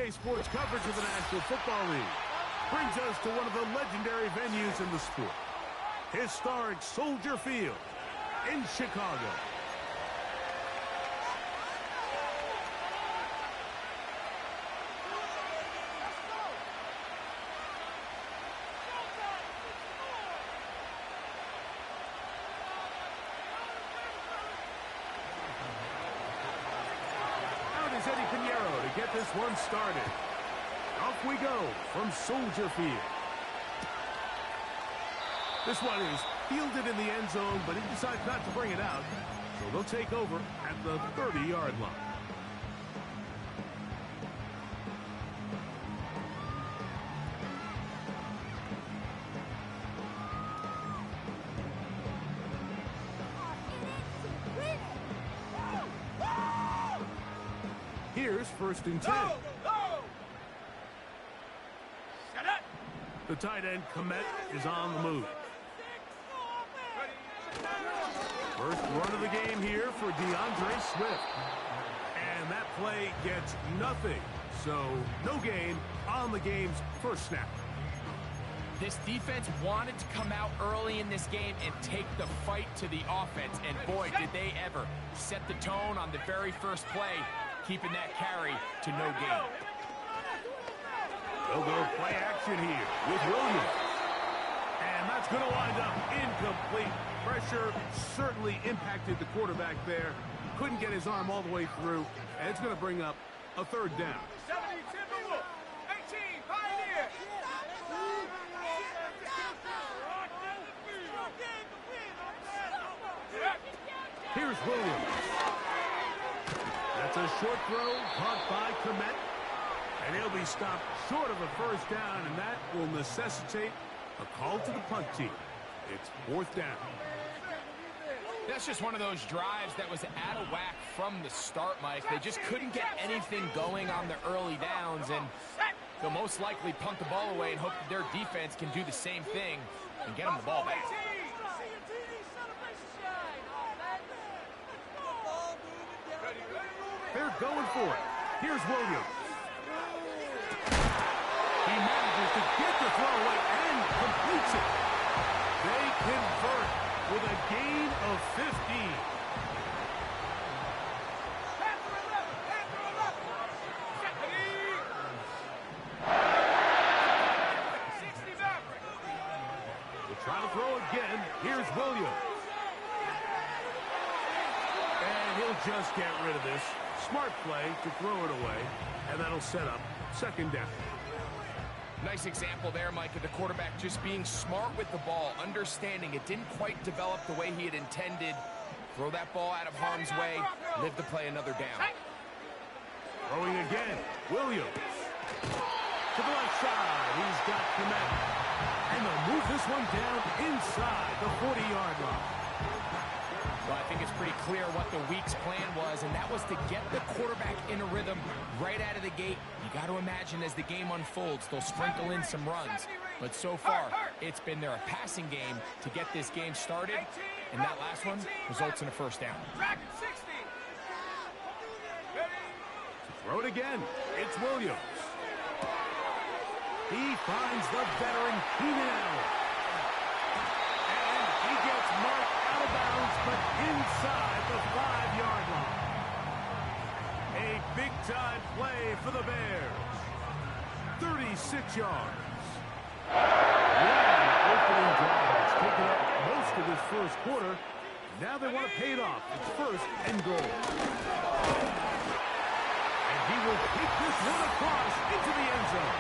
EA Sports coverage of the National Football League brings us to one of the legendary venues in the sport, historic Soldier Field in Chicago. Get this one started. Off we go from Soldier Field. This one is fielded in the end zone, but he decides not to bring it out. So they'll take over at the 30-yard line. Here's 1st and 10. The tight end, Komet, is on the move. First run of the game here for DeAndre Swift. And that play gets nothing. So no gain on the game's first snap. This defense wanted to come out early in this game and take the fight to the offense. And boy, did they ever set the tone on the very first play, keeping that carry to no gain. They'll go play action here with Williams. And that's going to wind up incomplete. Pressure certainly impacted the quarterback there. Couldn't get his arm all the way through. And it's going to bring up a 3rd down. 70 Timberwolves, 18 Pioneer. Here's Williams. That's a short throw caught by Komet. And he'll be stopped short of a 1st down, and that will necessitate a call to the punt team. It's 4th down. That's just one of those drives that was out of whack from the start, Mike. They just couldn't get anything going on the early downs, and they'll most likely punt the ball away and hope that their defense can do the same thing and get them the ball back. They're going for it. Here's Williams. He manages to get the throw away and completes it. They convert with a gain of 15. They'll try to throw again. Here's Williams. And he'll just get rid of this. Smart play to throw it away, and that'll set up 2nd down. Nice example there, Mike, of the quarterback just being smart with the ball, understanding it didn't quite develop the way he had intended. Throw that ball out of harm's way, live to play another down. Throwing again, Williams. To the left side, he's got Komet. And they'll move this one down inside the 40-yard line. Well, I think it's pretty clear what the week's plan was, and that was to get the quarterback in a rhythm right out of the gate. You got to imagine as the game unfolds, they'll sprinkle in some runs. But so far, it's been their passing game to get this game started, and that last one results in a 1st down. Throw it again. It's Williams. He finds the veteran Keenan Allen. And he gets marked out of bounds, but inside the 5-yard line. A big-time play for the Bears. 36 yards. Long opening drive has taken up most of this first quarter. Now they want to pay it off. It's 1st and goal. And he will kick this one across into the end zone.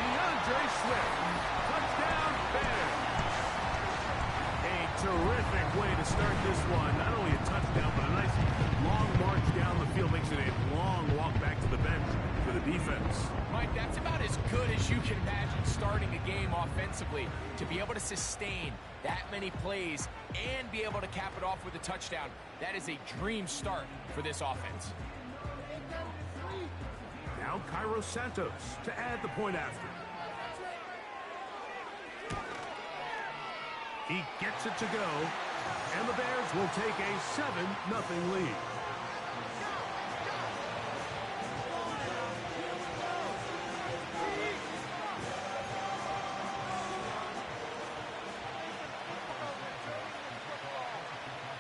DeAndre Swift. Touchdown, Bears. A terrific way to start this one. Not only a touchdown, but a nice long march down the field. Makes it a long walk back to the bench for the defense. Mike, that's about as good as you can imagine starting a game offensively. To be able to sustain that many plays and be able to cap it off with a touchdown, that is a dream start for this offense. Now Cairo Santos to add the point after. He gets it to go, and the Bears will take a 7-0 lead.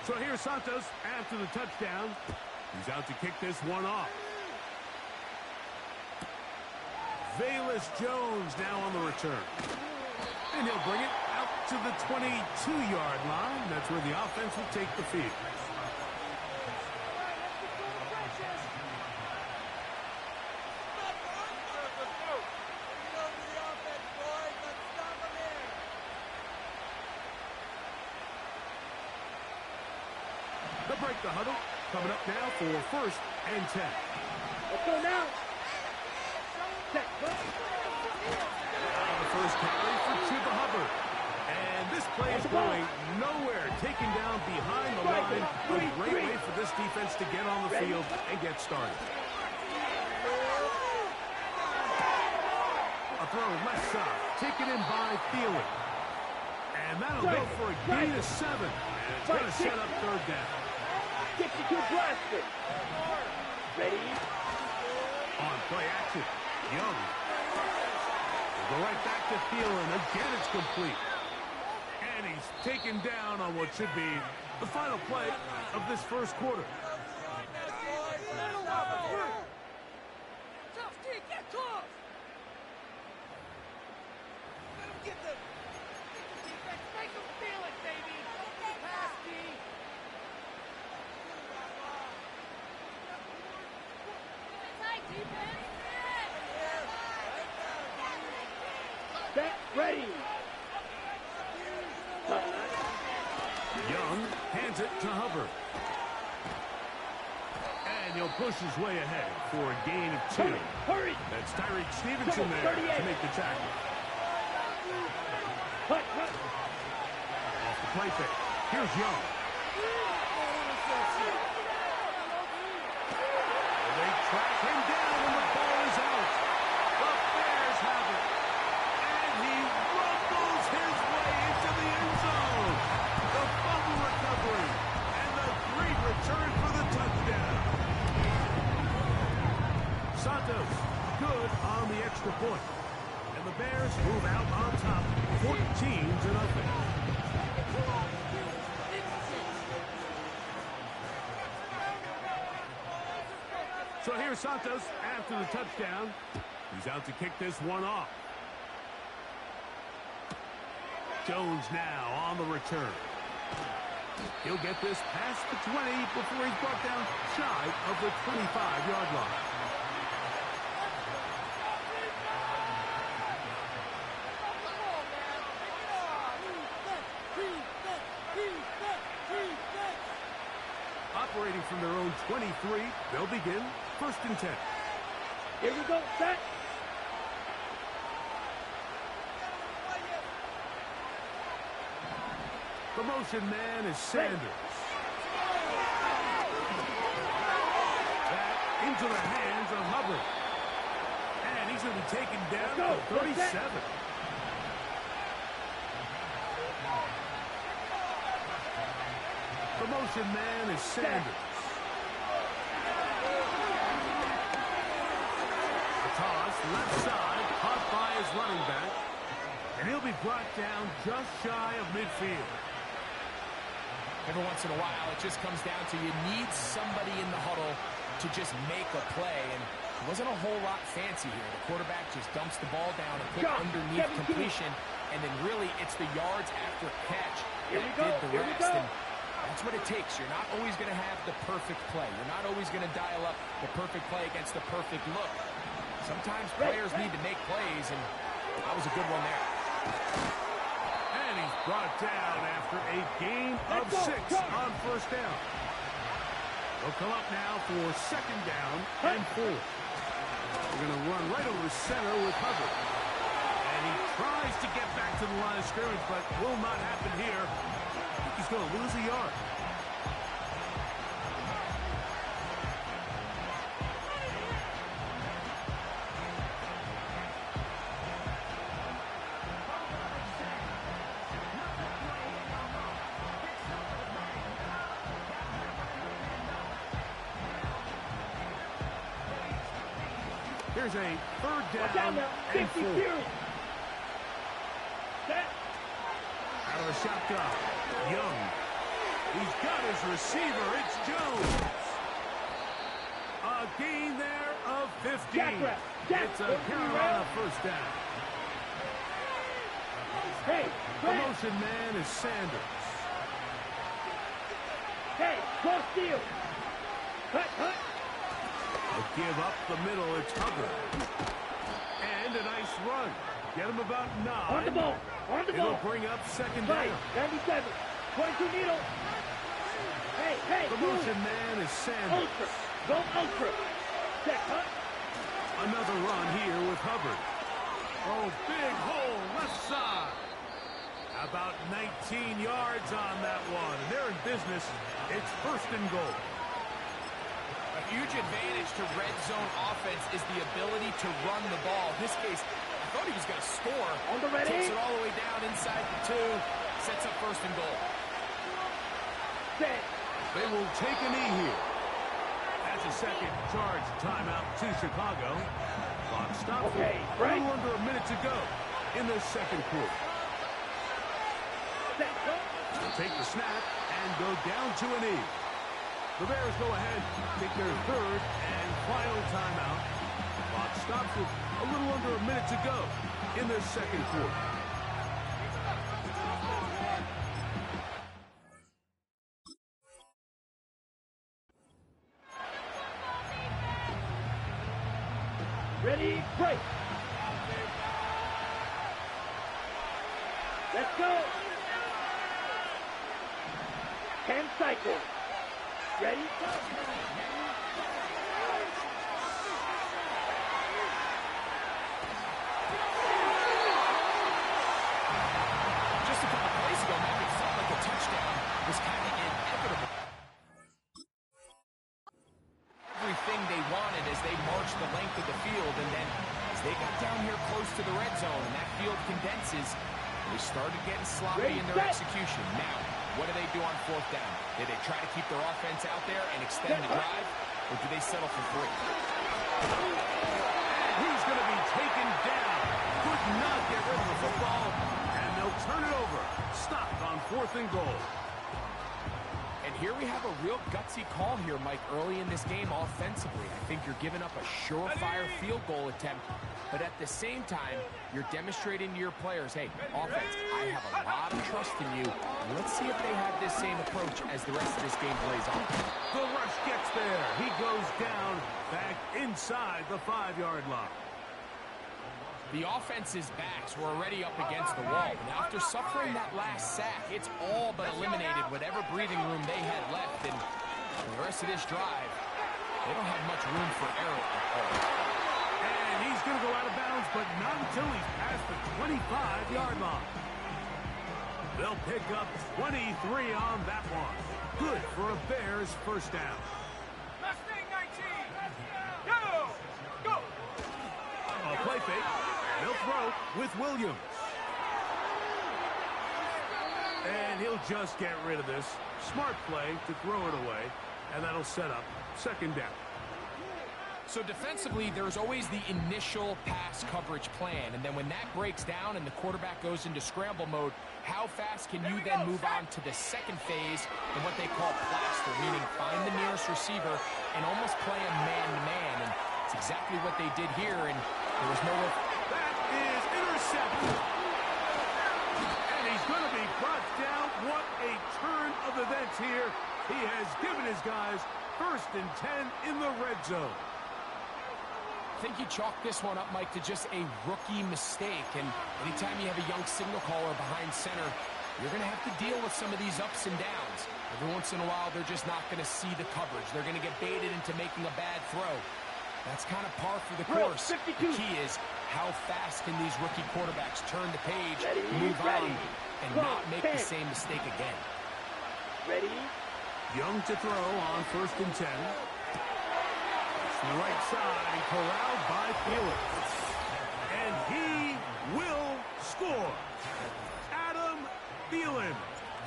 So here's Santos after the touchdown. He's out to kick this one off. Velus Jones now on the return. And he'll bring it out to the 22-yard line. That's where the offense will take the field. They'll break the huddle. Coming up now for 1st and 10. Let's go now. Check. The first carry for Chuba Hubbard. And this play is going nowhere. Taken down behind the line. A great way for this defense to get on the field and get started. A throw left side. Taken in by Thielen. And that'll go for a gain of 7. And it's going to set up 3rd down. 62 blaster. Ready? On play action. Young. We'll go right back to Thielen. Again, it's complete. And he's taken down on what should be the final play of this first quarter. Tough D, get tough. Let him get them. Defense, make him feel it, baby. Pass D. Set, ready. Young hands it to Hubbard. And he'll push his way ahead for a gain of 2. Hurry. That's Tyreek Stevenson there to make the tackle. Hut. Off the play fake. Here's Young. They track him down and the ball is out. The Bears have it. And he rumbles his way into the end zone. The fumble recovery. And the great return for the touchdown. Santos, good on the extra point. And the Bears move out on top, 14-0. So here's Santos after the touchdown. He's out to kick this one off. Jones now on the return. He'll get this past the 20 before he's brought down shy of the 25-yard line. Operating from their own 23, they'll begin 1st and 10. Here we go, set. The motion man is Sanders. Back into the hands of Hubbard. And he's going to be taken down to 37. The motion man is Sanders. The toss, left side, caught by his running back. And he'll be brought down just shy of midfield. Every once in a while, it just comes down to you need somebody in the huddle to just make a play. And it wasn't a whole lot fancy here. The quarterback just dumps the ball down and puts underneath completion. And then really, it's the yards after catch that did the rest. And that's what it takes. You're not always going to have the perfect play. You're not always going to dial up the perfect play against the perfect look. Sometimes players need to make plays, and that was a good one there. And he's brought down after a gain of 6 on 1st down. They'll come up now for 2nd down and 4. They're going to run right over center with Hubbard. And he tries to get back to the line of scrimmage, but will not happen here. He's going to lose a yard. Here's a 3rd down and 4. Set. Out of the shotgun, Young. He's got his receiver. It's Jones. A gain there of 15. It's a Carolina first down. Hey, the motion man is Sanders. Hey, cross field. Cut. They give up the middle. It's Hubbard. And a nice run. Get him about 9. On the ball. It'll bring up second down. 97. 22 needle. Hey. The motion man is Sanders. Ultra. Go ultra. Check, huh? Another run here with Hubbard. Oh, big hole left side. About 19 yards on that one. They're in business. It's first and goal. A huge advantage to red zone offense is the ability to run the ball. In this case, I thought he was going to score. On the ready. Takes it all the way down inside the 2. Sets up first and goal. Set. They will take a knee here. That's a second charge timeout to Chicago. Clock stops. Okay, A right. little under a minute to go in the second quarter. They'll take the snap and go down to a knee. The Bears go ahead, take their third and final timeout. Clock stops with a little under a minute to go in the second quarter. Ready, break. Let's go. 10 cycles. Ready, go. Just a couple plays ago, maybe it felt like a touchdown was kind of inevitable. Everything they wanted as they marched the length of the field, and then as they got down here close to the red zone and that field condenses, they started getting sloppy in their execution. Now, what do they do on fourth down? Do they try to keep their offense out there and extend the drive, or do they settle for 3? And he's going to be taken down. Could not get rid of the football, and they'll turn it over. Stopped on fourth and goal. And here we have a real gutsy call here, Mike, early in this game offensively. I think you're giving up a surefire field goal attempt, but at the same time, you're demonstrating to your players, hey, offense, I have a lot of trust in you. Let's see if they have this same approach as the rest of this game plays on. The rush gets there. He goes down back inside the 5-yard line. The offense's backs were already up against the wall, and after suffering that last sack, it's all but eliminated whatever breathing room they had left, and for the rest of this drive, they don't have much room for error at all. And he's going to go out of bounds, but not until he's past the 25-yard line. They'll pick up 23 on that one. Good for a Bears first down. Mustang 19. Go. A play fake. They'll throw with Williams. And he'll just get rid of this. Smart play to throw it away, and that'll set up second down. So defensively, there's always the initial pass coverage plan, and then when that breaks down and the quarterback goes into scramble mode, how fast can you then move on to the second phase in what they call plaster, meaning find the nearest receiver and almost play a man-to-man, and it's exactly what they did here, and there was no... That is intercepted. And he's going to be brought down. What a turn of events here. He has given his guys first and 10 in the red zone. I think you chalk this one up, Mike, to just a rookie mistake, and anytime you have a young signal caller behind center, you're going to have to deal with some of these ups and downs. Every once in a while, they're just not going to see the coverage. They're going to get baited into making a bad throw. That's kind of par for the course. The key is how fast can these rookie quarterbacks turn the page, move on, and not make the same mistake again. Ready? Young to throw on first and 10. To the right side, corralled by Felix. And he will score. Adam Thielen.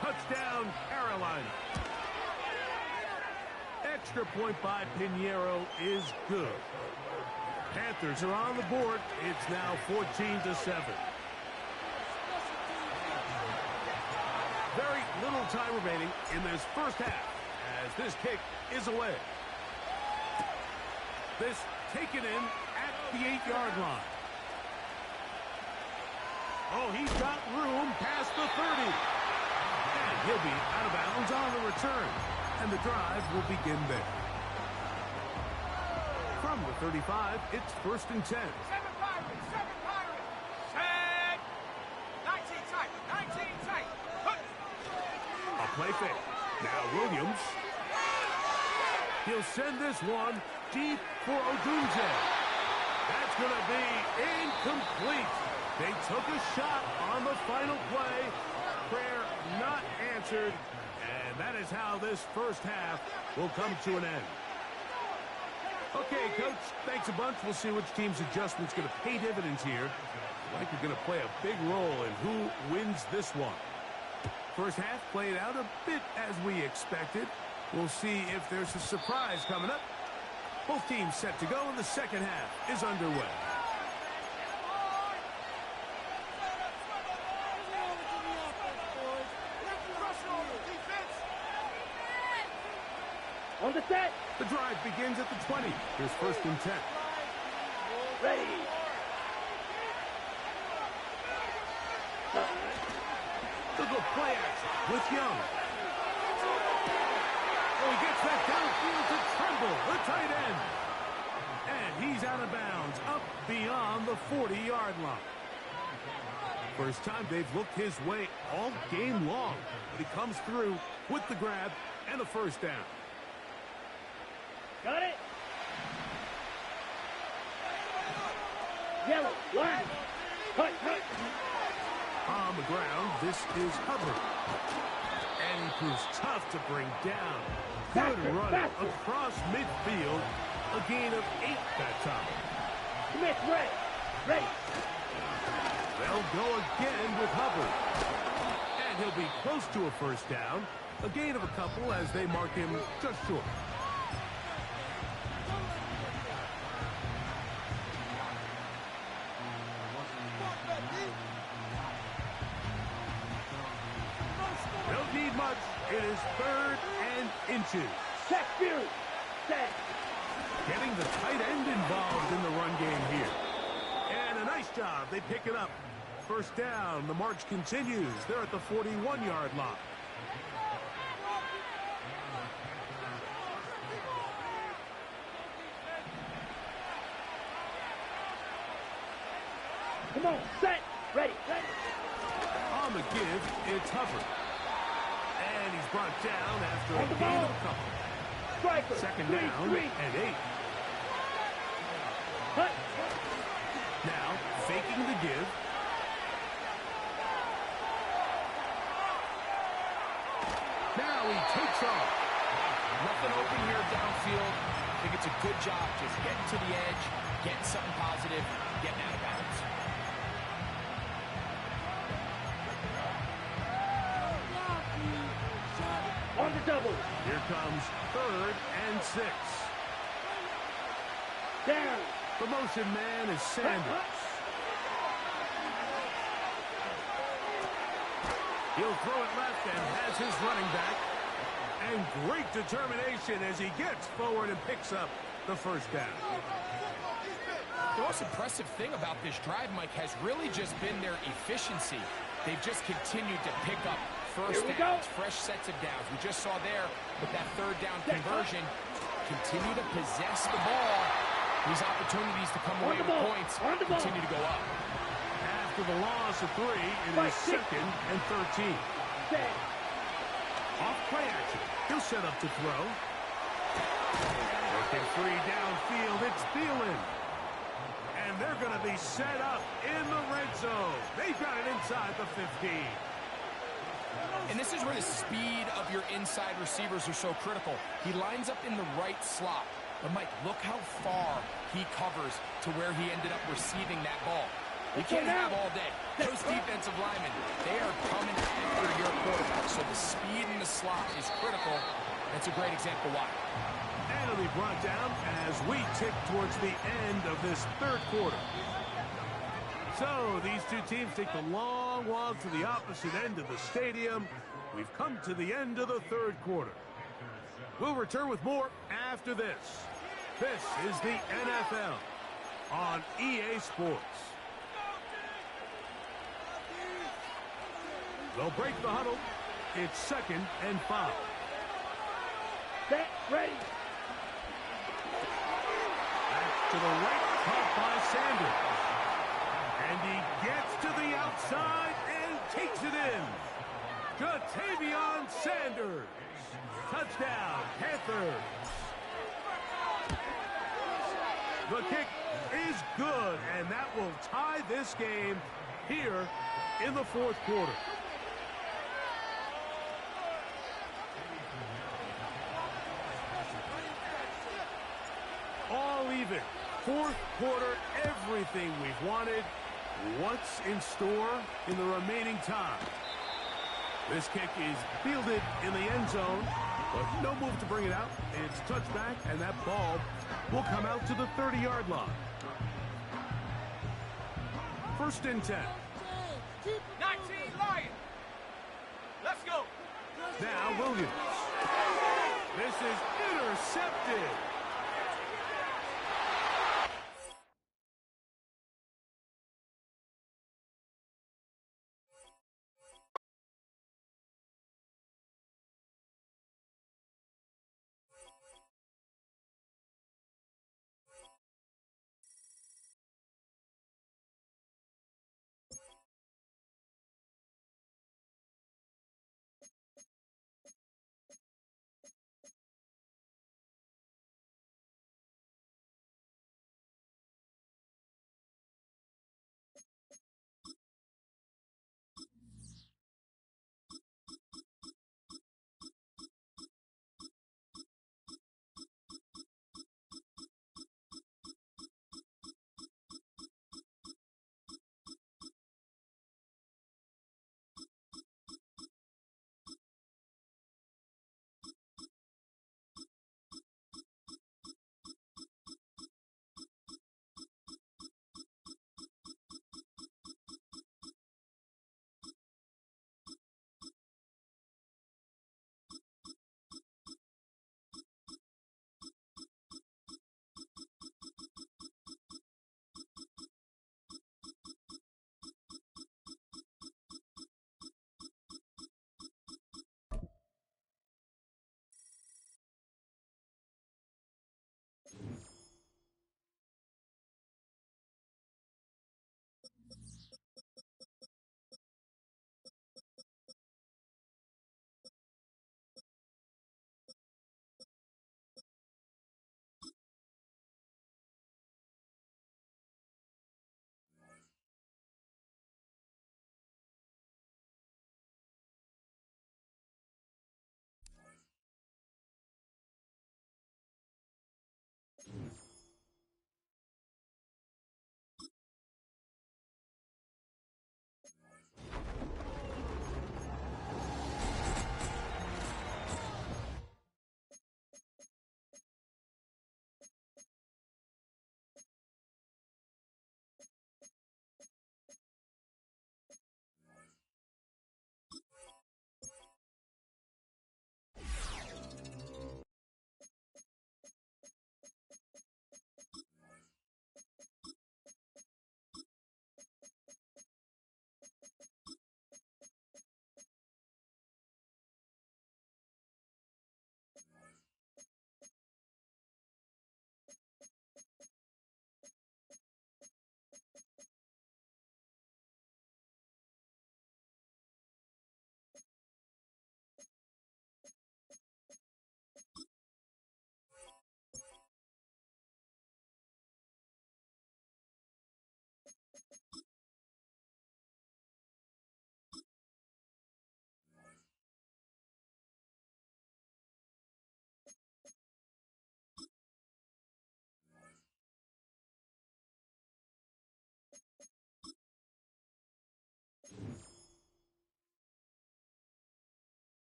Touchdown, Carolina. Extra point by Pinheiro is good. Panthers are on the board. It's now 14-7. Very little time remaining in this first half as this kick is away. This taken in at the 8-yard line. Oh, he's got room past the 30. And he'll be out of bounds on the return. And the drive will begin there. From the 35, it's 1st and 10. 7 Pirates, 7 Pirates. Set. 19 tight, 19 tight. Hook. A play fake. Now Williams. He'll send this one deep for Odunze. That's going to be incomplete. They took a shot on the final play. Prayer not answered. And that is how this first half will come to an end. Okay, Coach, thanks a bunch. We'll see which team's adjustment's going to pay dividends here. I think they're going to play a big role in who wins this one. First half played out a bit as we expected. We'll see if there's a surprise coming up. Both teams set to go, and the second half is underway. On the set. The drive begins at the 20. Here's 1st and 10. Ready. Look at play action with Young. Oh, he gets that downfield to Tremble, the tight end. And he's out of bounds, up beyond the 40-yard line. First time they've looked his way all game long. But he comes through with the grab and a first down. Got it. Yellow, line. Hut, hut. On the ground, this is Hubbard. And he proves tough to bring down. Good run across midfield. A gain of 8 that time. Smith, ready. Ready. They'll go again with Hubbard. And he'll be close to a first down. A gain of a couple as they mark him just short. Don't need much. It is 3rd and inches. Set, Fury. Set. Getting the tight end involved in the run game here. And a nice job. They pick it up. First down. The march continues. They're at the 41-yard line. Come on, set. Ready. Ready. On the give, it's Hubbard. And he's brought down after a On the gain ball. of a couple. Striker. Second Three, down three. and 8. Hut. Now, faking the give. Now he takes off. Nothing open here downfield. I think it's a good job just getting to the edge, getting something positive, getting out of bounds. On the double. Here comes 3rd and 6. Down. The motion man is Sanders. He'll throw it left and has his running back. And great determination as he gets forward and picks up the first down. The most impressive thing about this drive, Mike, has really just been their efficiency. They've just continued to pick up first downs, fresh sets of downs. We just saw there with that 3rd down conversion, continue to possess the ball. These opportunities to come away with points continue to go up. After the loss of 3, it is 2nd and 13. Set. Off play action. He'll set up to throw. Working free downfield. It's Thielen. And they're going to be set up in the red zone. They've got it inside the 15. And this is where the speed of your inside receivers are so critical. He lines up in the right slot. But, Mike, look how far he covers to where he ended up receiving that ball. You can't have all day. Those defensive linemen, they are coming after your quarterback. So the speed in the slot is critical. That's a great example why. And it'll be brought down as we tick towards the end of this 3rd quarter. So these two teams take the long walk to the opposite end of the stadium. We've come to the end of the third quarter. We'll return with more after this. This is the NFL on EA Sports. They'll break the huddle. It's 2nd and 5. Set, ready. Back to the right, caught by Sanders. And he gets to the outside and takes it in. Jatavion Sanders. Touchdown, Panthers. The kick is good, and that will tie this game here in the fourth quarter. All even. Fourth quarter, everything we've wanted. What's in store in the remaining time? This kick is fielded in the end zone, but no move to bring it out. It's touchback, and that ball will come out to the 30-yard line. 1st and 10. 19 Lions. Let's go. Now Williams. This is intercepted.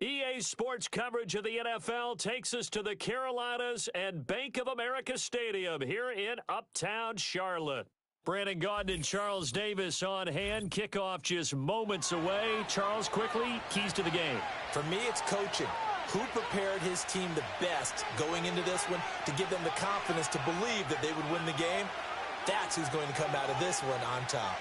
EA Sports coverage of the NFL takes us to the Carolinas and Bank of America Stadium here in Uptown Charlotte. Brandon Gaudin and Charles Davis on hand. Kickoff just moments away. Charles, quickly, keys to the game. For me, it's coaching. Who prepared his team the best going into this one to give them the confidence to believe that they would win the game? That's who's going to come out of this one on top.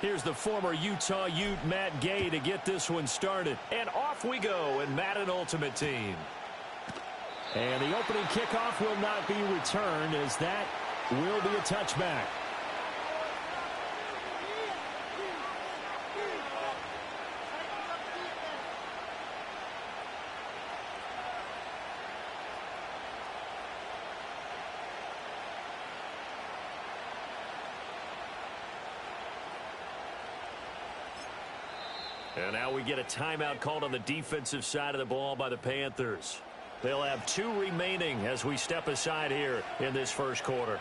Here's the former Utah Ute, Matt Gay, to get this one started. And off we go in Madden Ultimate Team. And the opening kickoff will not be returned, as that will be a touchback. And now we get a timeout called on the defensive side of the ball by the Panthers. They'll have 2 remaining as we step aside here in this first quarter.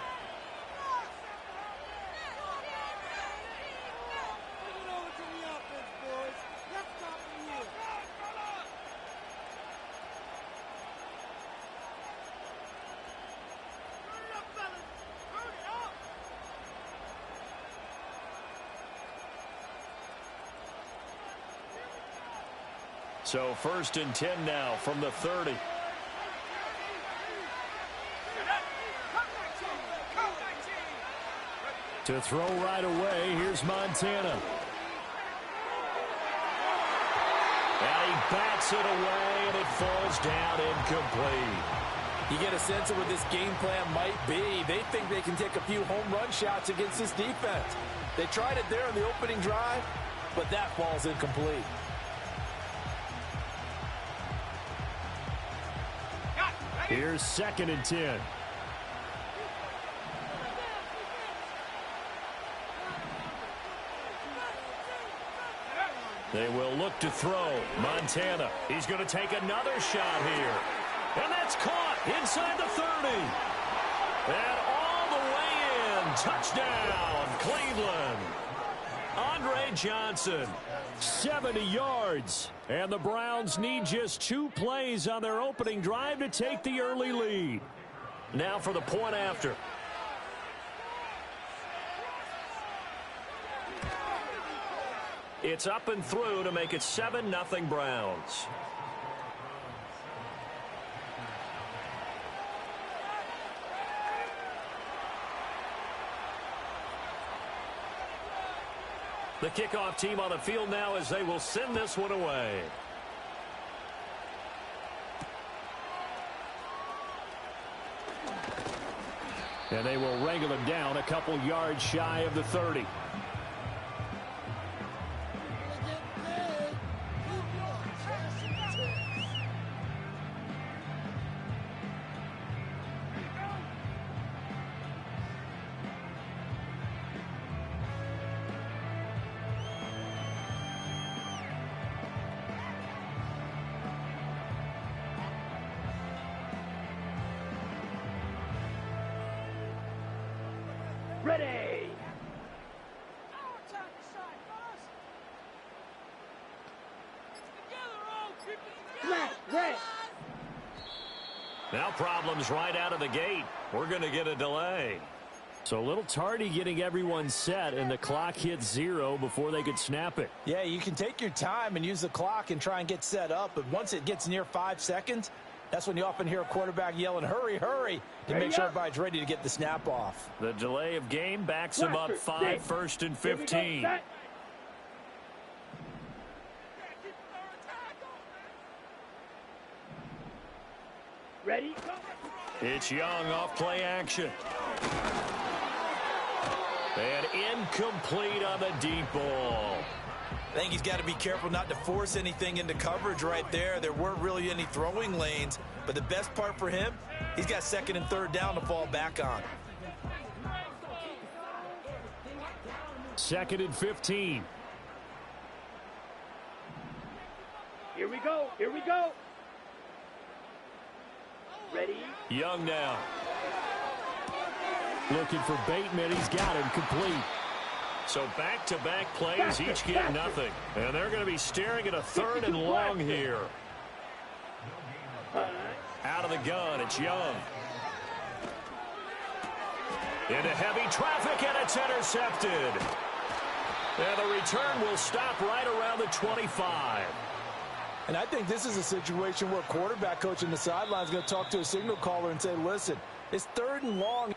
So 1st and 10 now from the 30. To throw right away, here's Montana. And he bats it away, and it falls down incomplete. You get a sense of what this game plan might be. They think they can take a few home run shots against this defense. They tried it there in the opening drive, but that falls incomplete. Here's 2nd and 10. They will look to throw. Montana, he's going to take another shot here. And that's caught inside the 30. And all the way in. Touchdown, Cleveland. Andre Johnson, 70 yards. And the Browns need just 2 plays on their opening drive to take the early lead. Now for the point after. It's up and through to make it 7-0 Browns. The kickoff team on the field now as they will send this one away. And they will wrangle him down a couple yards shy of the 30. Ready. Red. Now problems right out of the gate. We're going to get a delay. So a little tardy getting everyone set, and the clock hit 0 before they could snap it. Yeah, you can take your time and use the clock and try and get set up, but once it gets near 5 seconds, that's when you often hear a quarterback yelling, hurry, hurry, to make sure everybody's ready to get the snap off. The delay of game backs him up 5, 1st and 15. Ready? It's Young off play action. And incomplete on the deep ball. I think he's got to be careful not to force anything into coverage right there. There weren't really any throwing lanes, but the best part for him, he's got 2nd and 3rd down to fall back on. 2nd and 15. Here we go. Here we go. Ready? Young now. Looking for Bateman. He's got him complete. So back-to-back plays, each get nothing. And they're going to be staring at a 3rd and long here. Out of the gun, it's Young. Into heavy traffic, and it's intercepted. And the return will stop right around the 25. And I think this is a situation where quarterback coach in the sideline is going to talk to a signal caller and say, listen, it's 3rd and long.